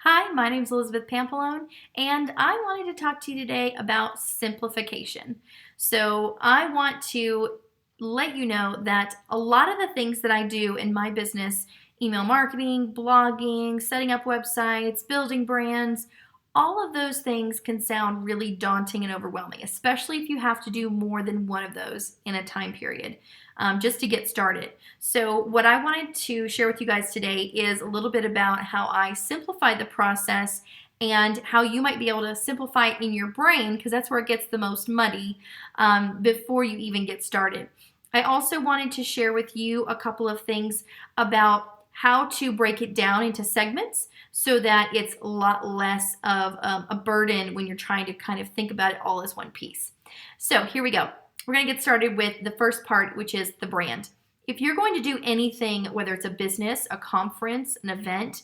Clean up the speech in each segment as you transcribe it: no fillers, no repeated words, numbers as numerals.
Hi, my name is Elizabeth Pampalone, and I wanted to talk to you today about simplification. So, I want to let you know that a lot of the things that I do in my business email marketing, blogging, setting up websites, building brands all of those things can sound really daunting and overwhelming, especially if you have to do more than one of those in a time period just to get started. So, what I wanted to share with you guys today is a little bit about how I simplify the process and how you might be able to simplify it in your brain because that's where it gets the most muddy before you even get started. I also wanted to share with you a couple of things about how to break it down into segments so that it's a lot less of a burden when you're trying to kind of think about it all as one piece. So here we go. We're going to get started with the first part, which is the brand. If you're going to do anything, whether it's a business, a conference, an event,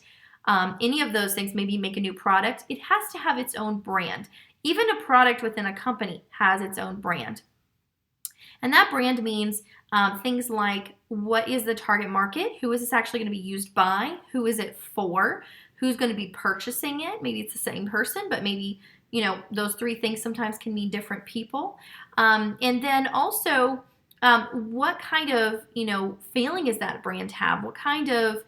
any of those things, maybe make a new product, it has to have its own brand. Even a product within a company has its own brand. And that brand means things like what is the target market? Who is this actually going to be used by? Who is it for? Who's going to be purchasing it? Maybe it's the same person, but maybe, those three things sometimes can mean different people. And then also, what kind of, feeling is that brand have? What kind of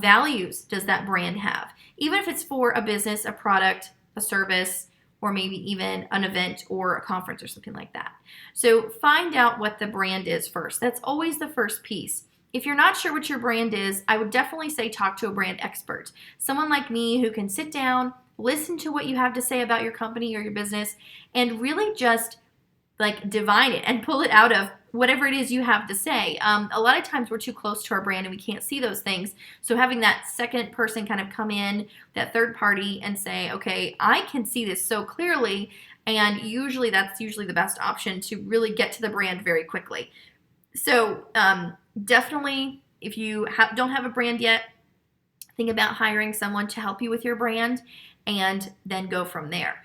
values does that brand have? Even if it's for a business, a product, a service, or maybe even an event or a conference or something like that. So find out what the brand is first. That's always the first piece. If you're not sure what your brand is, I would definitely say talk to a brand expert. Someone like me who can sit down, listen to what you have to say about your company or your business, and really just divine it and pull it out of whatever it is you have to say. A lot of times we're too close to our brand and we can't see those things. So having that second person kind of come in, that third party, and say, okay, I can see this so clearly. And that's usually the best option to really get to the brand very quickly. So definitely, if you don't have a brand yet, think about hiring someone to help you with your brand and then go from there.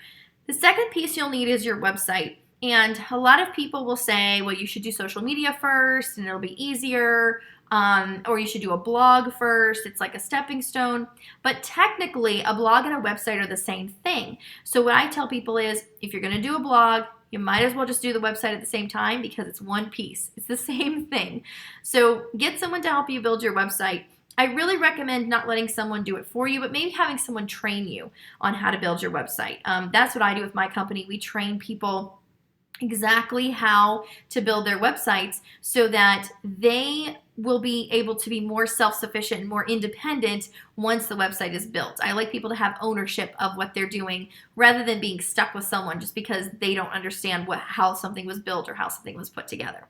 The second piece you'll need is your website. And a lot of people will say, well, you should do social media first and it'll be easier, or you should do a blog first. It's like a stepping stone. But technically, a blog and a website are the same thing. So what I tell people is, if you're going to do a blog, you might as well just do the website at the same time because it's one piece. It's the same thing. So get someone to help you build your website. I really recommend not letting someone do it for you, but maybe having someone train you on how to build your website. That's what I do with my company. We train people exactly how to build their websites so that they will be able to be more self-sufficient and more independent once the website is built. I like people to have ownership of what they're doing rather than being stuck with someone just because they don't understand how something was built or how something was put together.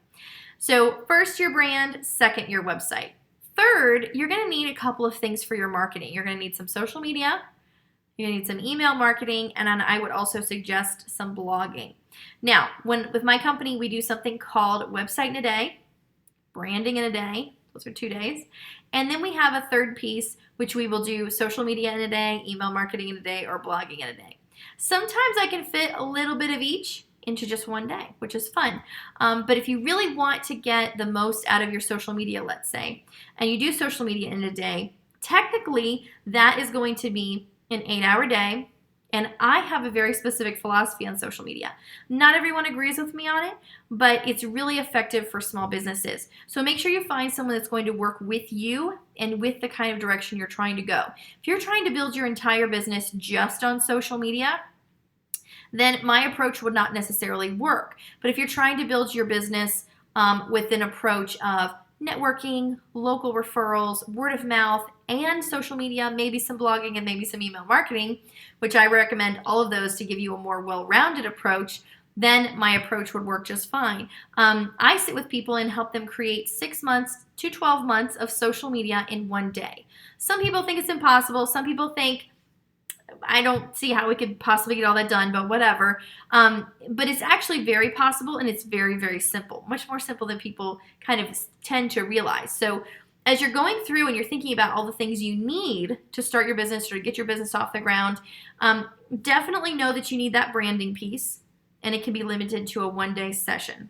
So first, your brand, second, your website. Third, you're going to need a couple of things for your marketing. You're going to need some social media, you're going to need some email marketing, and then I would also suggest some blogging. Now, with my company, we do something called Website in a Day, Branding in a Day. Those are 2 days. And then we have a third piece, which we will do social media in a day, email marketing in a day, or blogging in a day. Sometimes I can fit a little bit of each into just one day, which is fun. But if you really want to get the most out of your social media, let's say, and you do social media in a day, technically that is going to be an 8-hour day. And I have a very specific philosophy on social media. Not everyone agrees with me on it, but it's really effective for small businesses. So make sure you find someone that's going to work with you and with the kind of direction you're trying to go. If you're trying to build your entire business just on social media, then my approach would not necessarily work. But if you're trying to build your business with an approach of networking, local referrals, word of mouth, and social media, maybe some blogging and maybe some email marketing, which I recommend all of those to give you a more well-rounded approach, then my approach would work just fine. I sit with people and help them create 6 months to 12 months of social media in one day. Some people think it's impossible. Some people think, I don't see how we could possibly get all that done, but whatever. But it's actually very possible, and it's very, very simple, much more simple than people kind of tend to realize. So as you're going through and you're thinking about all the things you need to start your business or to get your business off the ground, definitely know that you need that branding piece, and it can be limited to a one-day session.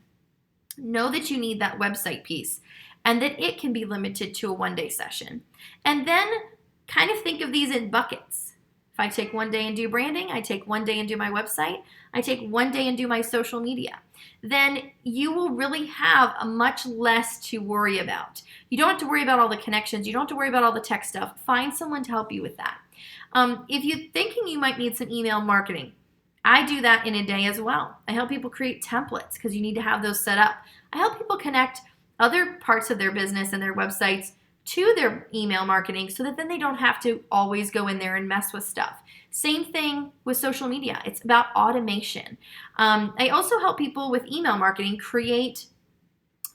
Know that you need that website piece, and that it can be limited to a one-day session. And then kind of think of these in buckets. If I take one day and do branding, I take one day and do my website, I take one day and do my social media, then you will really have a much less to worry about. You don't have to worry about all the connections. You don't have to worry about all the tech stuff. Find someone to help you with that. If you're thinking you might need some email marketing, I do that in a day as well. I help people create templates because you need to have those set up. I help people connect other parts of their business and their websites to their email marketing so that then they don't have to always go in there and mess with stuff. Same thing with social media. It's about automation. I also help people with email marketing create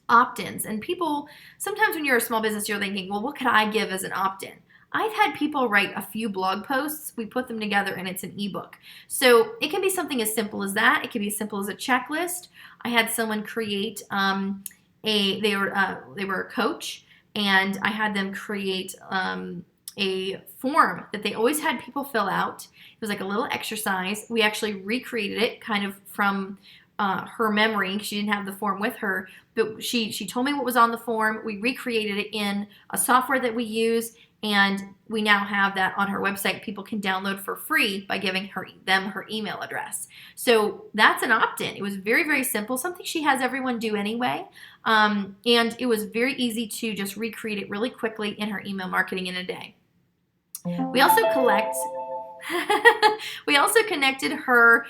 opt-ins. And people, sometimes when you're a small business, you're thinking, well, what could I give as an opt-in? I've had people write a few blog posts, we put them together, and it's an ebook. So it can be something as simple as that. It can be as simple as a checklist. I had someone create they were a coach, and I had them create a form that they always had people fill out. It was like a little exercise. We actually recreated it kind of from her memory. She didn't have the form with her, but she told me what was on the form. We recreated it in a software that we use, and we now have that on her website. People can download for free by giving them her email address. So that's an opt-in. It was very, very simple, something she has everyone do anyway. And it was very easy to just recreate it really quickly in her email marketing in a day. We also connected her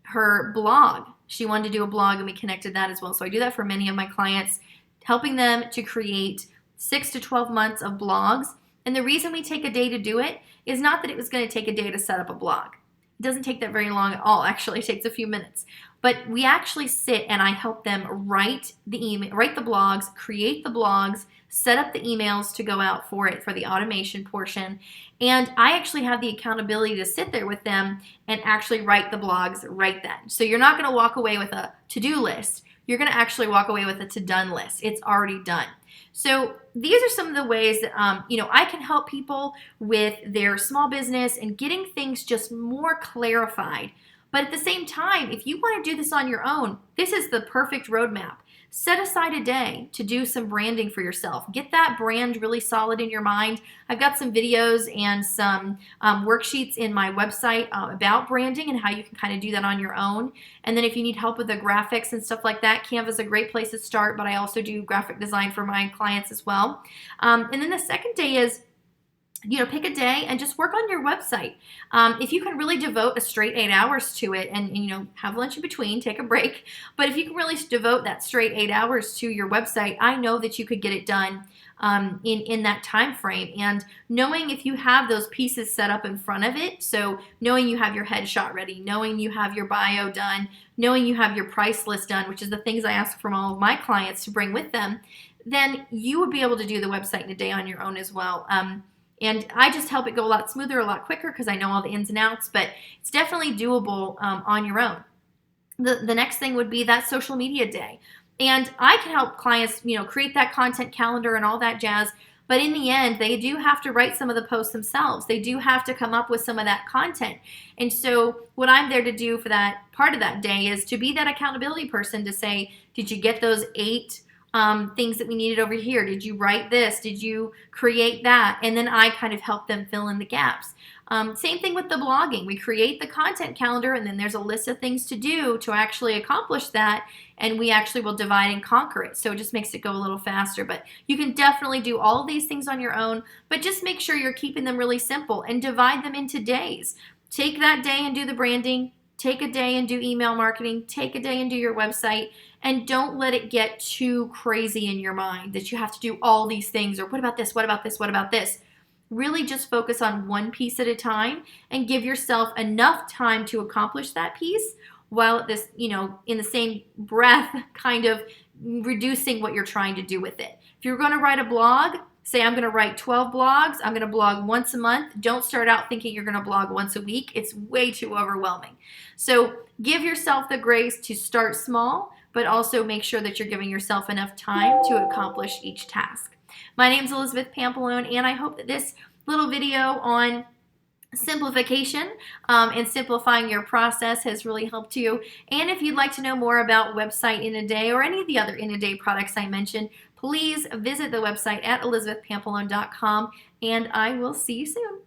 her blog. She wanted to do a blog, and we connected that as well. So I do that for many of my clients, helping them to create 6 to 12 months of blogs. And the reason we take a day to do it is not that it was going to take a day to set up a blog. It doesn't take that very long at all. Actually, it takes a few minutes. But we actually sit and I help them write the blogs, create the blogs, set up the emails to go out for it, for the automation portion. And I actually have the accountability to sit there with them and actually write the blogs right then. So you're not going to walk away with a to-do list. You're going to actually walk away with a to-done list. It's already done. So these are some of the ways that I can help people with their small business and getting things just more clarified. But at the same time, if you want to do this on your own, this is the perfect roadmap. Set aside a day to do some branding for yourself. Get that brand really solid in your mind. I've got some videos and some worksheets in my website about branding and how you can kind of do that on your own. And then if you need help with the graphics and stuff like that, Canva is a great place to start, but I also do graphic design for my clients as well. And then the second day is, pick a day and just work on your website. If you can really devote a straight 8 hours to it and have lunch in between, take a break. But if you can really devote that straight 8 hours to your website, I know that you could get it done in that time frame. And knowing if you have those pieces set up in front of it, so knowing you have your headshot ready, knowing you have your bio done, knowing you have your price list done, which is the things I ask from all of my clients to bring with them, then you would be able to do the website in a day on your own as well. And I just help it go a lot smoother, a lot quicker because I know all the ins and outs, but it's definitely doable on your own. The next thing would be that social media day. And I can help clients, create that content calendar and all that jazz. But in the end, they do have to write some of the posts themselves. They do have to come up with some of that content. And so what I'm there to do for that part of that day is to be that accountability person to say, did you get those 8 things that we needed over here? Did you write this? Did you create that? And then I kind of help them fill in the gaps. Same thing with the blogging. We create the content calendar, and then there's a list of things to do to actually accomplish that, and we actually will divide and conquer it. So it just makes it go a little faster. But you can definitely do all of these things on your own, but just make sure you're keeping them really simple and divide them into days. Take that day and do the branding. Take a day and do email marketing. Take a day and do your website. And don't let it get too crazy in your mind that you have to do all these things, or what about this, what about this, what about this? Really just focus on one piece at a time and give yourself enough time to accomplish that piece while at this, in the same breath, kind of reducing what you're trying to do with it. If you're going to write a blog, say I'm going to write 12 blogs, I'm going to blog once a month. Don't start out thinking you're going to blog once a week. It's way too overwhelming. So give yourself the grace to start small, but also make sure that you're giving yourself enough time to accomplish each task. My name's Elizabeth Pampalone, and I hope that this little video on simplification and simplifying your process has really helped you. And if you'd like to know more about Website in a Day or any of the other In a Day products I mentioned, please visit the website at elizabethpampalone.com, and I will see you soon.